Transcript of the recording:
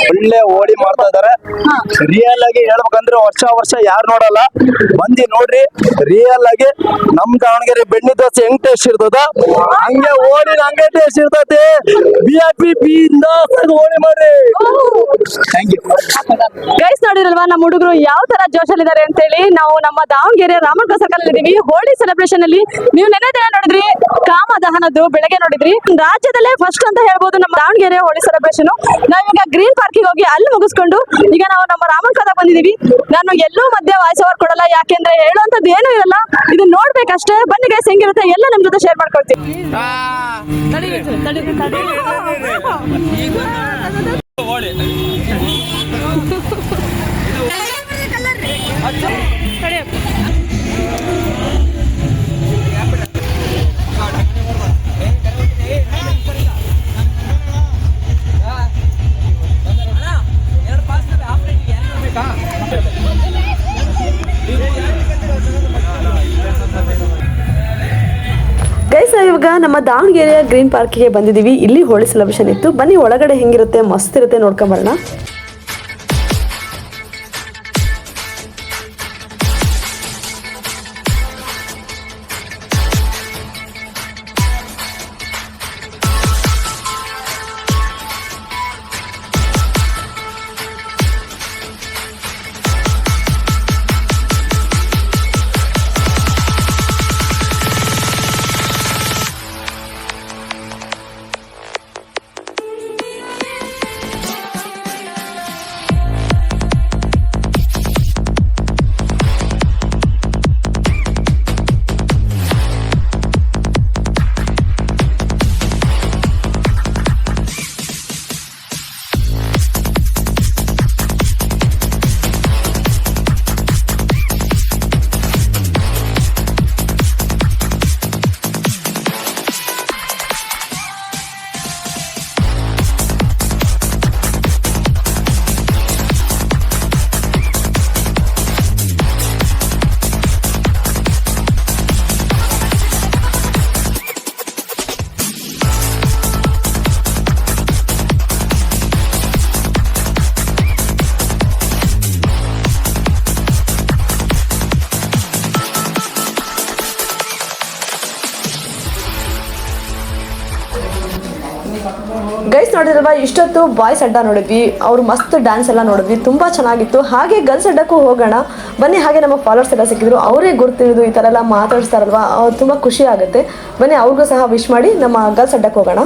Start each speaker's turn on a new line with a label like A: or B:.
A: ಒಳ್ಳೆ ಹೋಳಿ ಮಾಡ್ತಾ ಇದಾರೆ. ರಿಯಲ್ ಆಗಿ ಹೇಳ್ಬೇಕಂದ್ರೆ ವರ್ಷ ಯಾರು ನೋಡಲ್ಲ, ಮಂದಿ ನೋಡ್ರಿ. ರಿಯಲ್ ಆಗಿ ನಮ್ ದಾವಣಗೆರೆ ಬೆಣ್ಣೆ ದೋಸೆ ಹೆಂಗ್ ಟೇಸ್ಟ್ ಇರ್ತದ ಹಂಗೆ ಹೋಳಿ ಹಂಗೆ ಟೇಸ್ಟ್ ಇರ್ತದೆ. ಹೋಳಿ ಮಾಡ್ರಿ. Thank you
B: guys. ನೋಡಿರಲ್ವಾ ನಮ್ಮ ಹುಡುಗರು ಯಾವ ತರ ಜೋಶಲ್ಲಿದ್ದಾರೆ ಅಂತ ಹೇಳಿ. ನಾವು ನಮ್ಮ ದಾವಣಗೆರೆ ರಾಮಕೃಷ್ಣ ಸರ್ಕಲ್ ಅಲ್ಲಿ ಇದೀವಿ. ಹೋಳಿ ಸೆಲೆಬ್ರೇಷನ್ ಅಲ್ಲಿ ನೀವು ನೆನ್ನೆ ದಿನ ನೋಡಿದ್ರಿ ಕಾಮ ದಹನದ್ದು, ಬೆಳಗ್ಗೆ ನೋಡಿದ್ರಿ. ರಾಜ್ಯದಲ್ಲೇ ಫಸ್ಟ್ ಅಂತ ಹೇಳ್ಬೋದು ನಮ್ಮ ದಾವಣಗೆರೆ ಹೋಳಿ ಸೆಲೆಬ್ರೇಷನ್. ನಾವೀಗ ಗ್ರೀನ್ ಪಾರ್ಕಿಗೆ ಹೋಗಿ ಅಲ್ಲಿ ಮುಗಿಸ್ಕೊಂಡು ಈಗ ನಾವು ನಮ್ಮ ರಾಮಕೃಷ್ಣ ಬಂದಿದೀವಿ. ನಾನು ಎಲ್ಲೂ ಮಧ್ಯ ವಾಯ್ಸ್ ಓವರ್ ಕೊಡಲ್ಲ, ಯಾಕೆಂದ್ರೆ ಹೇಳುವಂತದ್ದು ಏನೂ ಇರಲ್ಲ, ಇದು ನೋಡ್ಬೇಕಷ್ಟೇ. ಬನ್ನಿ ಗೈಸ್, ಹೆಂಗಿರುತ್ತೆ ಎಲ್ಲ ನಿಮ್ ಜೊತೆ ಶೇರ್ ಮಾಡ್ಕೊಳ್ತೀವಿ. ಗೈಸ್, ಇವಾಗ ನಮ್ಮ ದಾವಣಗೆರೆಯ ಗ್ರೀನ್ ಪಾರ್ಕಿಗೆ ಬಂದಿದ್ದೀವಿ. ಇಲ್ಲಿ ಹೋಳಿ ಸೆಲೆಬ್ರೇಷನ್ ಇತ್ತು. ಬನ್ನಿ ಒಳಗಡೆ ಹೆಂಗಿರುತ್ತೆ, ಮಸ್ತ್ ಇರುತ್ತೆ, ನೋಡ್ಕೊಂಬರೋಣ. ಗೈಸ್, ನೋಡಿದ್ರಲ್ವಾ ಇಷ್ಟೊತ್ತು ಬಾಯ್ಸ್ ಅಡ್ಡ ನೋಡಿದ್ವಿ. ಅವ್ರು ಮಸ್ತ್ ಡ್ಯಾನ್ಸ್ ಎಲ್ಲ ನೋಡಿದ್ವಿ, ತುಂಬ ಚೆನ್ನಾಗಿತ್ತು. ಹಾಗೆ ಗರ್ಲ್ಸ್ ಅಡ್ಡಕ್ಕೂ ಹೋಗೋಣ ಬನ್ನಿ. ಹಾಗೆ ನಮ್ಮ ಫಾಲೋವರ್ಸ್ ಎಲ್ಲ ಸಿಕ್ಕಿದ್ರು, ಅವರೇ ಗುರ್ತಿರೋದು ಈ ಥರ ಎಲ್ಲ ಮಾತಾಡಿಸ್ತಾರಲ್ವಾ, ತುಂಬ ಖುಷಿ ಆಗುತ್ತೆ. ಬನ್ನಿ ಅವ್ರಿಗೂ ಸಹ ವಿಶ್ ಮಾಡಿ ನಮ್ಮ ಗರ್ಲ್ಸ್ ಅಡ್ಡಕ್ಕೆ ಹೋಗೋಣ.